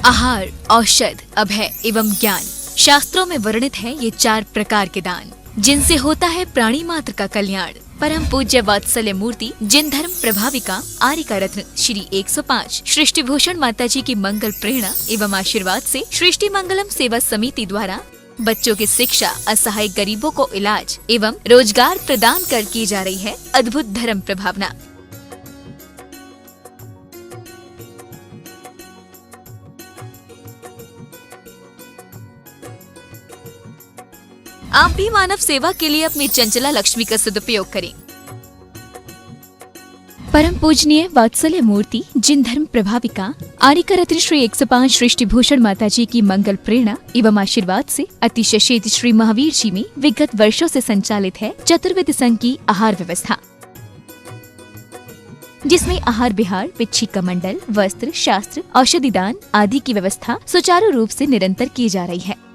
आहार, औषध, अभय एवं ज्ञान। शास्त्रों में वर्णित है ये 4 प्रकार के दान, जिनसे होता है प्राणी मात्र का कल्याण। परम पूज्य वात्सल्य मूर्ति जिन धर्म प्रभाविका आर्यिका रत्न श्री 105 सृष्टि भूषण माता जी की मंगल प्रेरणा एवं आशीर्वाद से सृष्टि मंगलम सेवा समिति द्वारा बच्चों की शिक्षा, असहाय गरीबों को इलाज एवं रोजगार प्रदान कर की जा रही है अद्भुत धर्म प्रभावना। आप भी मानव सेवा के लिए अपनी चंचला लक्ष्मी का सदुपयोग करें। परम पूजनीय वात्सल्य मूर्ति जिन धर्म प्रभाविका आर्यिका रत्न श्री 105 सृष्टि भूषण माता जी की मंगल प्रेरणा एवं आशीर्वाद से अतिशय श्री महावीर जी में विगत वर्षों से संचालित है चतुर्वेद संघ की आहार व्यवस्था, जिसमें आहार विहार, पिच्छी कमंडल, वस्त्र, शास्त्र, औषधि दान आदि की व्यवस्था सुचारू रूप से निरंतर की जा रही है।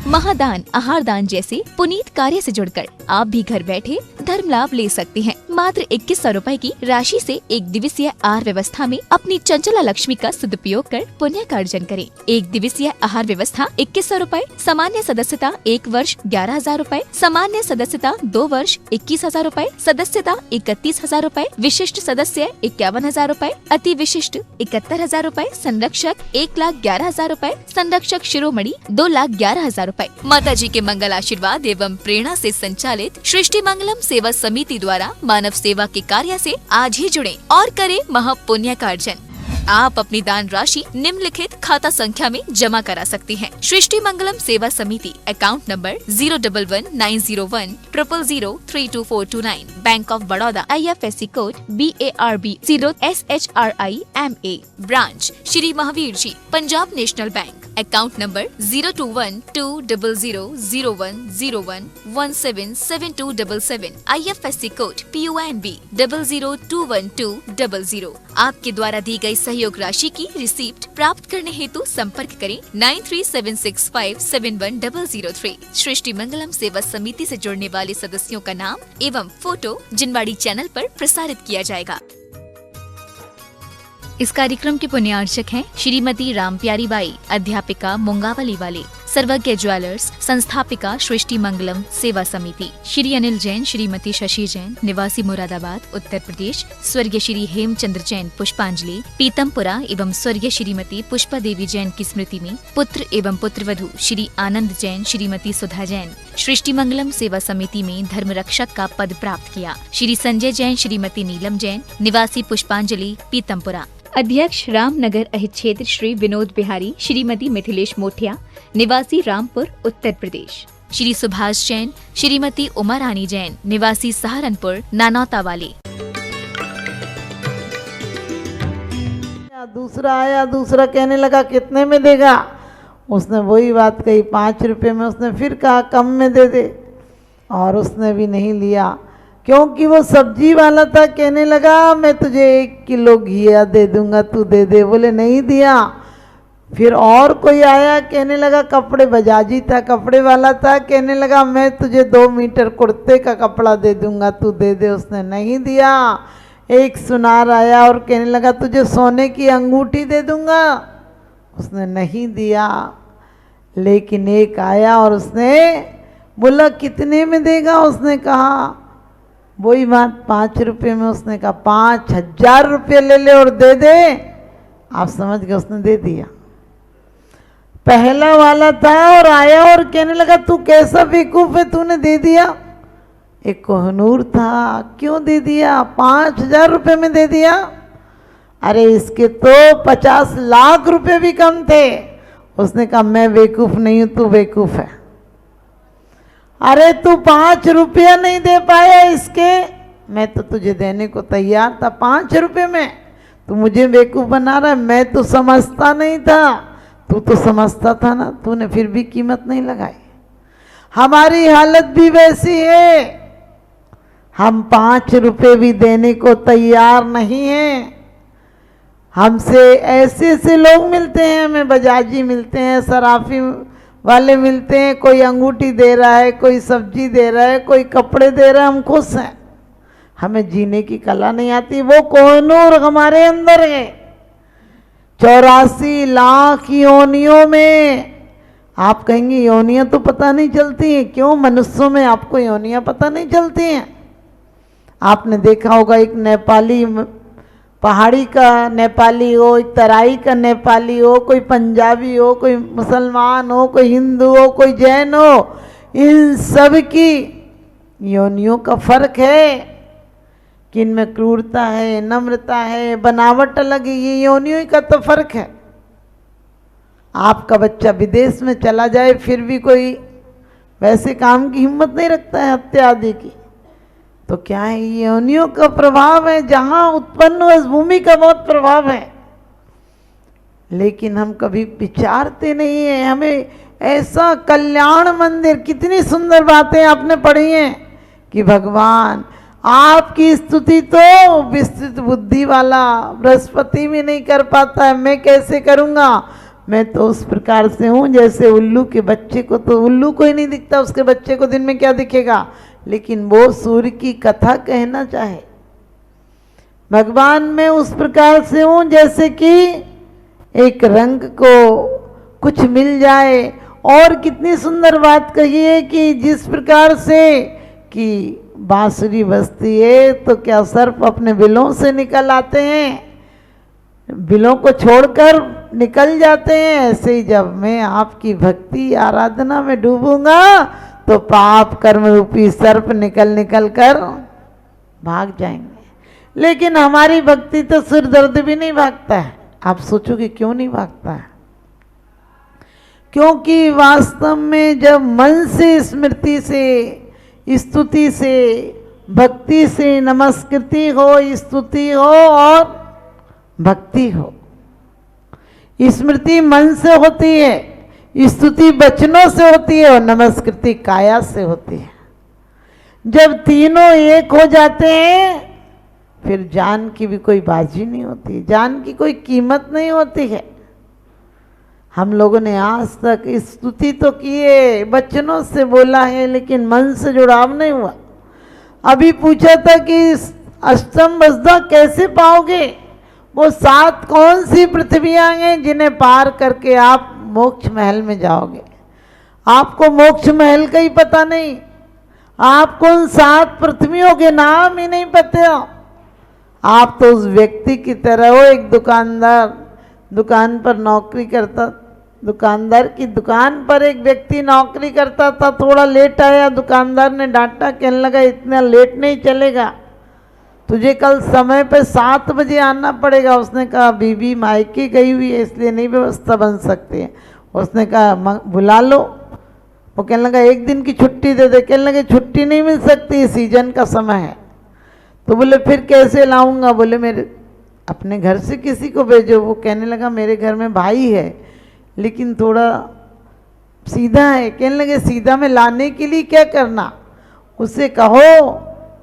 महादान, आहार दान जैसे पुनीत कार्य से जुड़कर आप भी घर बैठे धर्म लाभ ले सकते हैं। मात्र 2100 रुपए की राशि से एक दिवसीय आहार व्यवस्था में अपनी चंचला लक्ष्मी का सदुपयोग कर पुण्य का अर्जन करें। एक दिवसीय आहार व्यवस्था 2100 रुपए, सामान्य सदस्यता 1 वर्ष 11,000 रुपए, सामान्य सदस्यता 2 वर्ष 21,000 रुपए, सदस्यता 31,000 रुपए, विशिष्ट सदस्य 51,000 रुपए, अति विशिष्ट 71,000 रुपए, संरक्षक 1,11,000 रुपए, संरक्षक शिरोमणि 2,11,000 रुपए। माता जी के मंगल आशीर्वाद एवं प्रेरणा से संचालित सृष्टि मंगलम सेवा समिति द्वारा मानव सेवा के कार्य से आज ही जुड़ें और करें महापुण्य का अर्जन। आप अपनी दान राशि निम्नलिखित खाता संख्या में जमा करा सकते हैं। सृष्टि Mangalam Seva Samiti, account number 0119010003249, bank of Baroda, IFSC code BARB 0SHRIMA, branch Shri Mahavir ji, Punjab national bank, account number 021200001177277, IFSC code PONB 0021200। आपके द्वारा दी गई सहयोग राशि की रिसीप्ट प्राप्त करने हेतु संपर्क करें 9376571003। सृष्टि मंगलम सेवा समिति से जुड़ने वाले सदस्यों का नाम एवं फोटो जिनवाड़ी चैनल पर प्रसारित किया जाएगा। इस कार्यक्रम के पुण्यार्चक हैं श्रीमती रामप्यारी बाई, अध्यापिका मुंगावली वाले, सर्वज्ञ ज्वेलर्स, संस्थापिका सृष्टि मंगलम सेवा समिति, श्री अनिल जैन, श्रीमती शशि जैन, निवासी मुरादाबाद उत्तर प्रदेश, स्वर्गीय श्री हेमचंद्र जैन पुष्पांजलि पीतमपुरा एवं स्वर्गीय श्रीमती पुष्पा देवी जैन की स्मृति में पुत्र एवं पुत्रवधू श्री आनंद जैन, श्रीमती सुधा जैन सृष्टि मंगलम सेवा समिति में धर्म रक्षक का पद प्राप्त किया। श्री संजय जैन, श्रीमती नीलम जैन, निवासी पुष्पांजलि पीतमपुरा। अध्यक्ष रामनगर अहित क्षेत्र श्री विनोद बिहारी, श्रीमती मिथिलेश मोठिया, निवासी रामपुर उत्तर प्रदेश। श्री सुभाष जैन, श्रीमती उमा रानी जैन, निवासी सहारनपुर नानौता वाले। दूसरा आया, दूसरा कहने लगा कितने में देगा। उसने वही बात कही 5 रुपए में। उसने फिर कहा कम में दे दे, और उसने भी नहीं लिया, क्योंकि वो सब्जी वाला था। कहने लगा मैं तुझे 1 किलो घिया दे दूंगा, तू दे दे। बोले नहीं दिया। फिर और कोई आया, कहने लगा कपड़े बजाजी था, कपड़े वाला था। कहने लगा मैं तुझे 2 मीटर कुर्ते का कपड़ा दे दूंगा, तू दे दे। उसने नहीं दिया। एक सुनार आया और कहने लगा तुझे सोने की अंगूठी दे दूंगा, उसने नहीं दिया। लेकिन एक आया और उसने बोला कितने में देगा। उसने कहा वही बात 5 रुपये में। उसने कहा 5,000 रुपये ले ले और दे दे। आप समझ गए, उसने दे दिया। पहला वाला था और आया और कहने लगा तू कैसा बेवकूफ है, तूने दे दिया। एक कोहनूर था, क्यों दे दिया, 5,000 रुपये में दे दिया। अरे इसके तो 50 लाख रुपए भी कम थे। उसने कहा मैं बेवकूफ नहीं हूं, तू बेवकूफ है। अरे तू 5 रुपया नहीं दे पाया इसके, मैं तो तुझे देने को तैयार था 5 रुपये में। तू मुझे बेवकूफ बना रहा है। मैं तो समझता नहीं था, तू तो समझता था ना, तूने फिर भी कीमत नहीं लगाई। हमारी हालत भी वैसी है, हम 5 रुपये भी देने को तैयार नहीं हैं। हमसे ऐसे ऐसे लोग मिलते हैं, हमें बजाजी मिलते हैं, सराफी वाले मिलते हैं, कोई अंगूठी दे रहा है, कोई सब्जी दे रहा है, कोई कपड़े दे रहा है, हम खुश हैं। हमें जीने की कला नहीं आती। वो कोहिनूर हमारे अंदर है, 84 लाख योनियों में। आप कहेंगे योनियां तो पता नहीं चलती हैं, क्यों? मनुष्यों में आपको योनियां पता नहीं चलती हैं? आपने देखा होगा एक नेपाली, पहाड़ी का नेपाली हो, एक तराई का नेपाली हो, कोई पंजाबी हो, कोई मुसलमान हो, कोई हिंदू हो, कोई जैन हो, इन सब की योनियों का फर्क है कि इनमें क्रूरता है, नम्रता है, बनावट अलग है। ये योनियों का तो फर्क है। आपका बच्चा विदेश में चला जाए फिर भी कोई वैसे काम की हिम्मत नहीं रखता है, हत्या आदि की। तो क्या है? ये योनियों का प्रभाव है। जहां उत्पन्न हो, इस भूमि का बहुत प्रभाव है, लेकिन हम कभी विचारते नहीं है। हमें ऐसा कल्याण मंदिर, कितनी सुंदर बातें आपने पढ़ी हैं कि भगवान आपकी स्तुति तो विस्तृत बुद्धि वाला बृहस्पति भी नहीं कर पाता है, मैं कैसे करूँगा? मैं तो उस प्रकार से हूँ जैसे उल्लू के बच्चे को, तो उल्लू को ही नहीं दिखता, उसके बच्चे को दिन में क्या दिखेगा? लेकिन वो सूर्य की कथा कहना चाहे। भगवान मैं उस प्रकार से हूँ जैसे कि एक रंग को कुछ मिल जाए। और कितनी सुंदर बात कही है कि जिस प्रकार से कि बांसुरी बजती है तो क्या सर्प अपने बिलों से निकल आते हैं, बिलों को छोड़कर निकल जाते हैं, ऐसे ही जब मैं आपकी भक्ति आराधना में डूबूंगा तो पाप कर्म रूपी सर्प निकल निकल कर भाग जाएंगे। लेकिन हमारी भक्ति तो सिर दर्द भी नहीं भागता है। आप सोचोगे क्यों नहीं भागता है? क्योंकि वास्तव में जब मन से, स्मृति से, स्तुति से, भक्ति से नमस्कृति हो, स्तुति हो और भक्ति हो। स्मृति मन से होती है, स्तुति वचनों से होती है और नमस्कृति काया से होती है। जब तीनों एक हो जाते हैं फिर जान की भी कोई बाजी नहीं होती, जान की कोई कीमत नहीं होती है। हम लोगों ने आज तक स्तुति तो की है, वचनों से बोला है, लेकिन मन से जुड़ाव नहीं हुआ। अभी पूछा था कि अष्टम बसदा कैसे पाओगे? वो 7 कौन सी पृथ्वियां हैं जिन्हें पार करके आप मोक्ष महल में जाओगे? आपको मोक्ष महल का ही पता नहीं, आपको उन 7 पृथ्वियों के नाम ही नहीं पता। आप तो उस व्यक्ति की तरह हो, एक दुकानदार दुकान पर नौकरी करता, दुकानदार की दुकान पर एक व्यक्ति नौकरी करता था, थोड़ा लेट आया, दुकानदार ने डांटा, कहने लगा इतना लेट नहीं चलेगा, तुझे कल समय पे 7 बजे आना पड़ेगा। उसने कहा बीबी मायके गई हुई है इसलिए नहीं व्यवस्था बन सकती है। उसने कहा बुला लो। वो कहने लगा एक दिन की छुट्टी दे दे। कहने लगे छुट्टी नहीं मिल सकती, सीजन का समय है। तो बोले फिर कैसे लाऊंगा? बोले मेरे अपने घर से किसी को भेजो। वो कहने लगा मेरे घर में भाई है लेकिन थोड़ा सीधा है। कहने लगे सीधा में लाने के लिए क्या करना? उससे कहो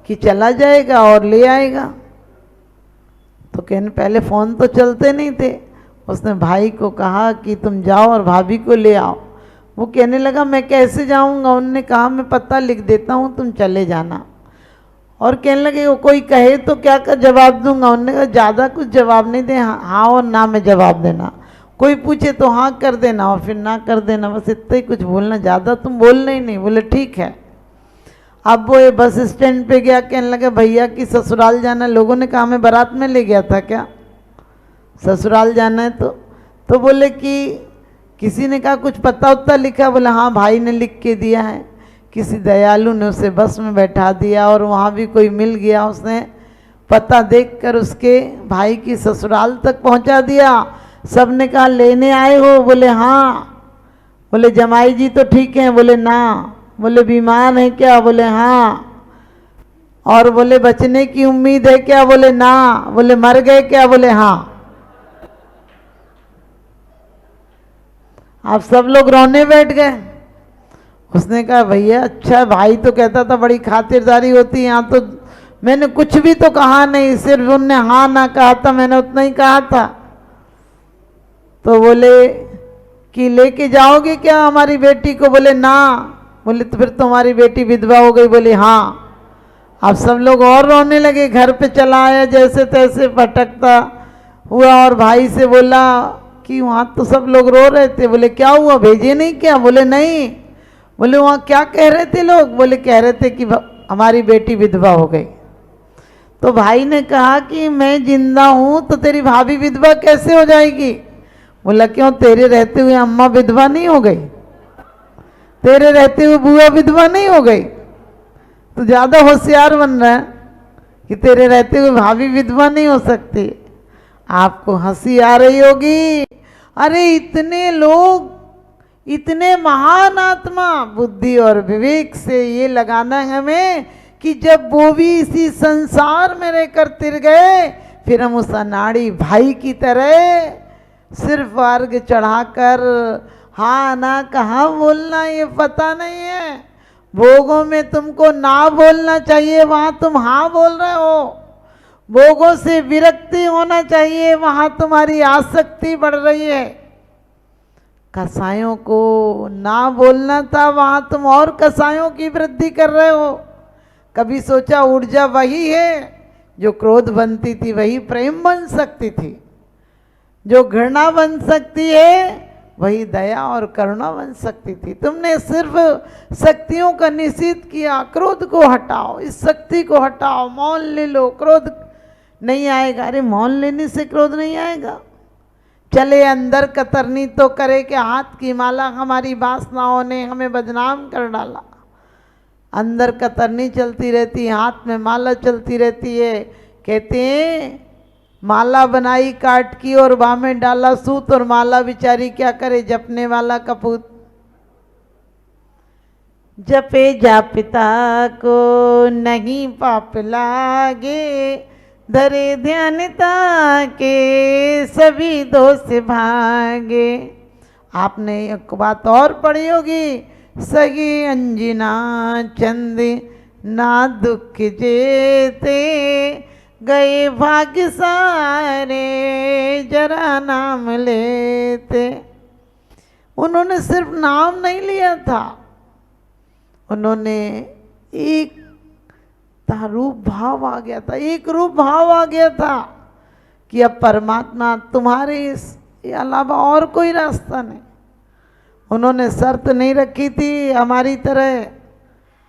कि चला जाएगा और ले आएगा। तो कहने पहले फ़ोन तो चलते नहीं थे। उसने भाई को कहा कि तुम जाओ और भाभी को ले आओ। वो कहने लगा मैं कैसे जाऊंगा? उनने कहा मैं पता लिख देता हूँ, तुम चले जाना। और कहने लगे वो कोई कहे तो क्या का जवाब दूंगा? उन्होंने कहा ज़्यादा कुछ जवाब नहीं दे, हाँ और ना में जवाब देना। कोई पूछे तो हाँ कर देना और फिर ना कर देना, बस इतना ही कुछ बोलना, ज़्यादा तुम बोलना ही नहीं। बोले ठीक है। अब वो ये बस स्टैंड पे गया, कहने लगे भैया की ससुराल जाना है। लोगों ने कहा मैं बारात में ले गया था क्या, ससुराल जाना है? तो बोले कि किसी ने कहा कुछ पता उत्ता लिखा? बोले हाँ भाई ने लिख के दिया है, किसी दयालु ने उसे बस में बैठा दिया और वहाँ भी कोई मिल गया, उसने पता देखकर उसके भाई की ससुराल तक पहुँचा दिया। सब ने कहा लेने आए हो? बोले हाँ। बोले जमाई जी तो ठीक हैं? बोले ना। बोले बीमार है क्या? बोले हाँ। और बोले बचने की उम्मीद है क्या? बोले ना। बोले मर गए क्या? बोले हाँ। आप सब लोग रोने बैठ गए। उसने कहा भैया अच्छा, भाई तो कहता था बड़ी खातिरदारी होती है, यहाँ तो मैंने कुछ भी तो कहा नहीं, सिर्फ उनने हाँ ना कहा था, मैंने उतना ही कहा था। तो बोले कि लेके जाओगे क्या हमारी बेटी को? बोले ना। बोले तो फिर तुम्हारी बेटी विधवा हो गई? बोले हाँ। अब सब लोग और रोने लगे। घर पे चला आया जैसे तैसे भटकता, हुआ और भाई से बोला कि वहाँ तो सब लोग रो रहे थे। बोले क्या हुआ, भेजे नहीं क्या? बोले नहीं। बोले वहाँ क्या कह रहे थे लोग? बोले कह रहे थे कि हमारी बेटी विधवा हो गई। तो भाई ने कहा कि मैं जिंदा हूँ तो तेरी भाभी विधवा कैसे हो जाएगी? बोला क्यों, तेरे रहते हुए अम्मा विधवा नहीं हो गई? तेरे रहते हुए बुआ विधवा नहीं हो गई? तो ज़्यादा होशियार बन रहा है कि तेरे रहते हुए भाभी विधवा नहीं हो सकती। आपको हंसी आ रही होगी, अरे इतने लोग, इतने महान आत्मा बुद्धि और विवेक से ये लगाना है हमें कि जब वो भी इसी संसार में रहकर तिर गए, फिर हम उस अनाड़ी भाई की तरह सिर्फ वर्ग चढ़ाकर हाँ ना कहाँ बोलना ये पता नहीं है। भोगों में तुमको ना बोलना चाहिए, वहाँ तुम हाँ बोल रहे हो। भोगों से विरक्ति होना चाहिए, वहाँ तुम्हारी आसक्ति बढ़ रही है। कसायों को ना बोलना था, वहाँ तुम और कसायों की वृद्धि कर रहे हो। कभी सोचा ऊर्जा वही है जो क्रोध बनती थी, वही प्रेम बन सकती थी। जो घृणा बन सकती है वही दया और करुणा बन सकती थी। तुमने सिर्फ शक्तियों का निषेध किया। क्रोध को हटाओ, इस शक्ति को हटाओ, मौन ले लो, क्रोध नहीं आएगा। अरे मौन लेने से क्रोध नहीं आएगा। चले अंदर कतरनी तो करे कि हाथ की माला हमारी वासनाओं ने हमें बदनाम कर डाला। अंदर कतरनी चलती रहती है, हाथ में माला चलती रहती है। कहते हैं माला बनाई काट की और बाह में डाला सूत, और माला बिचारी क्या करे, जपने वाला कपूत। जपे जा पिता को नहीं पाप लागे, धरे ध्यानता के सभी दोष भागे। आपने एक बात और पढ़ी होगी, सगी अंजना चंद ना दुख जेते, गए भाग्य सारे जरा नाम लेते। उन्होंने सिर्फ नाम नहीं लिया था, उन्होंने एक रूप भाव आ गया था, एक रूप भाव आ गया था कि अब परमात्मा तुम्हारे इसके अलावा और कोई रास्ता नहीं। उन्होंने शर्त नहीं रखी थी हमारी तरह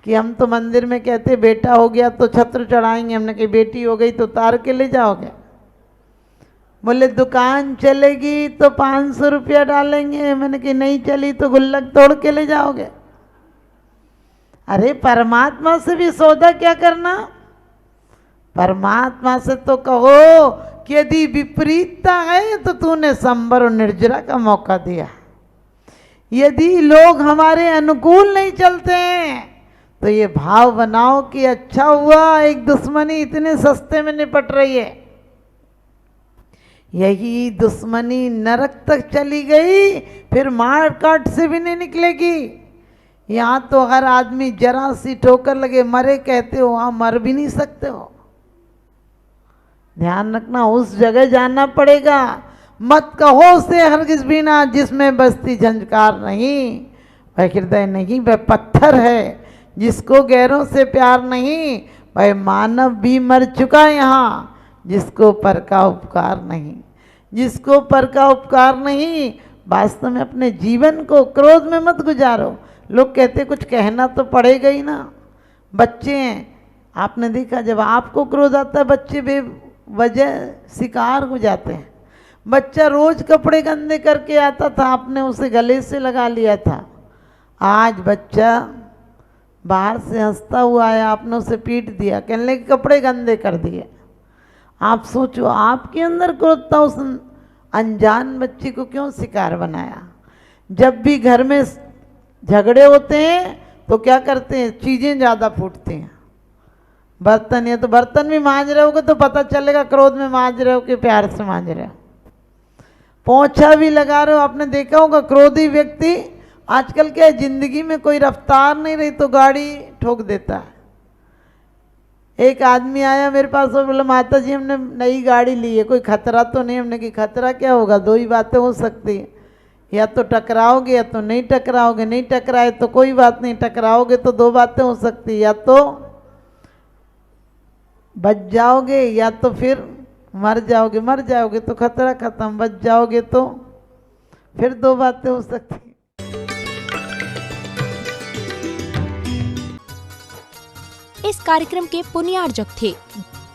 कि हम तो मंदिर में कहते बेटा हो गया तो छत्र चढ़ाएंगे, हमने कही बेटी हो गई तो उतार के ले जाओगे। बोले दुकान चलेगी तो 500 रुपया डालेंगे, मैंने कही नहीं चली तो गुल्लक तोड़ के ले जाओगे। अरे परमात्मा से भी सौदा क्या करना। परमात्मा से तो कहो कि यदि विपरीतता है तो तूने संबर और निर्जरा का मौका दिया। यदि लोग हमारे अनुकूल नहीं चलते हैं तो ये भाव बनाओ कि अच्छा हुआ एक दुश्मनी इतने सस्ते में निपट रही है। यही दुश्मनी नरक तक चली गई, फिर मार काट से भी नहीं निकलेगी। यहाँ तो हर आदमी जरा सी ठोकर लगे मरे कहते हो, वहाँ मर भी नहीं सकते हो। ध्यान रखना, उस जगह जाना पड़ेगा। मत कहो से हरगिज भी ना जिसमें बसती झंझकार नहीं, वह हृदय नहीं वह पत्थर है जिसको गैरों से प्यार नहीं। वह मानव भी मर चुका यहाँ जिसको पर का उपकार नहीं। जिसको पर का उपकार नहीं, वास्तव में अपने जीवन को क्रोध में मत गुजारो। लोग कहते कुछ कहना तो पड़ेगा ही ना। बच्चे हैं, आपने देखा जब आपको क्रोध आता है बच्चे बेवजह शिकार हो जाते हैं। बच्चा रोज कपड़े गंदे करके आता था, आपने उसे गले से लगा लिया था। आज बच्चा बाहर से हंसता हुआ आया, आपने उसे पीट दिया, कहने लगे कपड़े गंदे कर दिए। आप सोचो आपके अंदर क्रोध था, उस अनजान बच्चे को क्यों शिकार बनाया। जब भी घर में झगड़े होते हैं तो क्या करते हैं, चीज़ें ज़्यादा फूटती हैं। बर्तन है तो बर्तन भी मांज रहे होगे तो पता चलेगा क्रोध में मांज रहे हो कि प्यार से मांज रहे हो। पोंछा भी लगा रहे हो, आपने देखा होगा क्रोधी व्यक्ति आजकल क्या है, जिंदगी में कोई रफ्तार नहीं रही तो गाड़ी ठोक देता है। एक आदमी आया मेरे पास और बोला माता जी हमने नई गाड़ी ली है, कोई खतरा तो नहीं। हमने कि खतरा क्या होगा, दो ही बातें हो सकती हैं, या तो टकराओगे या तो नहीं टकराओगे। नहीं टकराए तो कोई बात नहीं, टकराओगे तो दो बातें हो सकती, या तो बच जाओगे या तो फिर मर जाओगे तो खतरा खत्म, बच जाओगे तो फिर दो बातें हो सकती। इस कार्यक्रम के पुण्यार्जक थे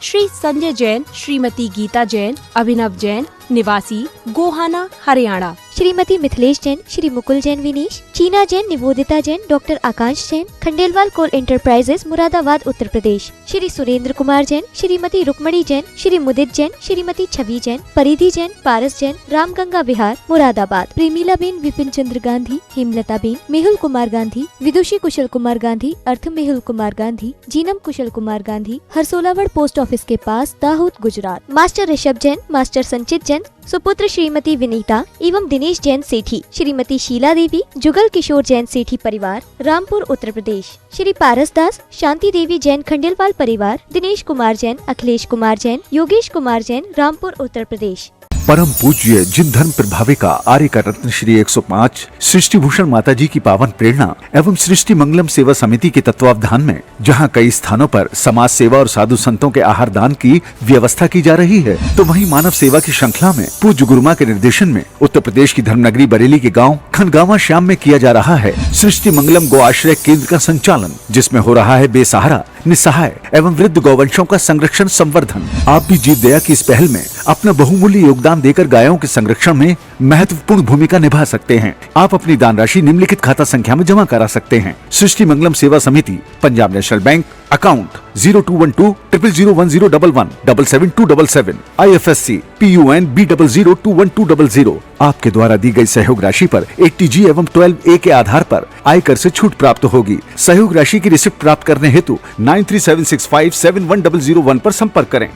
श्री संजय जैन, श्रीमती गीता जैन, अभिनव जैन, निवासी गोहाना, हरियाणा, श्रीमती मिथिलेश जैन, श्री मुकुल जैन विनीश, चीना जैन, निवोदिता जैन, डॉक्टर आकांश जैन, खंडेलवाल कोल एंटरप्राइजेस, मुरादाबाद, उत्तर प्रदेश, श्री सुरेंद्र कुमार जैन, श्रीमती रुक्मणी जैन, श्री मुदित जैन, श्रीमती छवि जैन, परिधि जैन, पारस जैन, रामगंगा विहार, मुरादाबाद, प्रेमीला बेन, विपिन चंद्र गांधी, हेमलता बेन, मेहुल कुमार गांधी, विदुषी कुशल कुमार गांधी, अर्थ मेहुल कुमार गांधी, जीनम कुशल कुमार गांधी, हरसोलावड़ पोस्ट ऑफिस के पास, दाहोद, गुजरात, मास्टर ऋषभ जैन, मास्टर संचित जैन, सुपुत्र श्रीमती विनीता एवं दिनेश जैन सेठी, श्रीमती शीला देवी, जुगल किशोर जैन सेठी परिवार, रामपुर, उत्तर प्रदेश, श्री पारस दास, शांति देवी जैन, खंडेलवाल परिवार, दिनेश कुमार जैन, अखिलेश कुमार जैन, योगेश कुमार जैन, रामपुर, उत्तर प्रदेश। परम पूज्य जिन धर्म प्रभाविका आर्य का रत्न श्री 105 सृष्टि भूषण माता जी की पावन प्रेरणा एवं सृष्टि मंगलम सेवा समिति के तत्वावधान में जहां कई स्थानों पर समाज सेवा और साधु संतों के आहार दान की व्यवस्था की जा रही है, तो वहीं मानव सेवा की श्रृंखला में पूज्य गुरुमा के निर्देशन में उत्तर प्रदेश की धर्मनगरी बरेली के गाँव खनगावा श्याम में किया जा रहा है सृष्टि मंगलम गो आश्रय केंद्र का संचालन, जिसमें हो रहा है बेसहारा, निस्सहाय एवं वृद्ध गौवंशों का संरक्षण संवर्धन। आप भी जीत दया की इस पहल में अपना बहुमूल्य योगदान देकर गायों के संरक्षण में महत्वपूर्ण भूमिका निभा सकते हैं। आप अपनी दान राशि निम्नलिखित खाता संख्या में जमा करा सकते हैं। सृष्टि मंगलम सेवा समिति, Punjab national bank, account 0212 001011 77277, IFSC PUN B002120। आपके द्वारा दी गई सहयोग राशि पर 80G एवं 12A के आधार पर आयकर से छूट प्राप्त होगी। सहयोग राशि की रिसिप्ट प्राप्त करने हेतु 9376571001 पर संपर्क करें।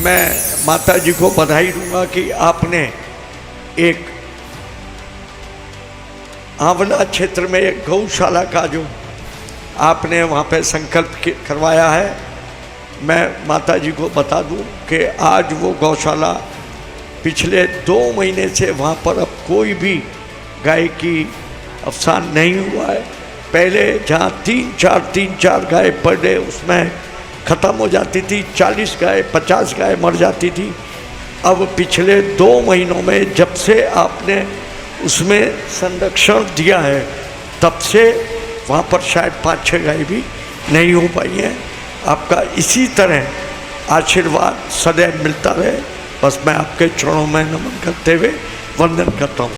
मैं माता जी को बधाई दूंगा कि आपने एक आंवला क्षेत्र में एक गौशाला का जो आपने वहाँ पे संकल्प करवाया है, मैं माता जी को बता दूं कि आज वो गौशाला पिछले 2 महीने से वहाँ पर अब कोई भी गाय की अवसान नहीं हुआ है। पहले जहाँ 3-4 गाय पर डे उसमें ख़त्म हो जाती थी, 40 गाय 50 गाय मर जाती थी। अब पिछले 2 महीनों में जब से आपने उसमें संरक्षण दिया है, तब से वहाँ पर शायद 5-6 गाय भी नहीं हो पाई हैं। आपका इसी तरह आशीर्वाद सदैव मिलता रहे, बस मैं आपके चरणों में नमन करते हुए वंदन करता हूँ।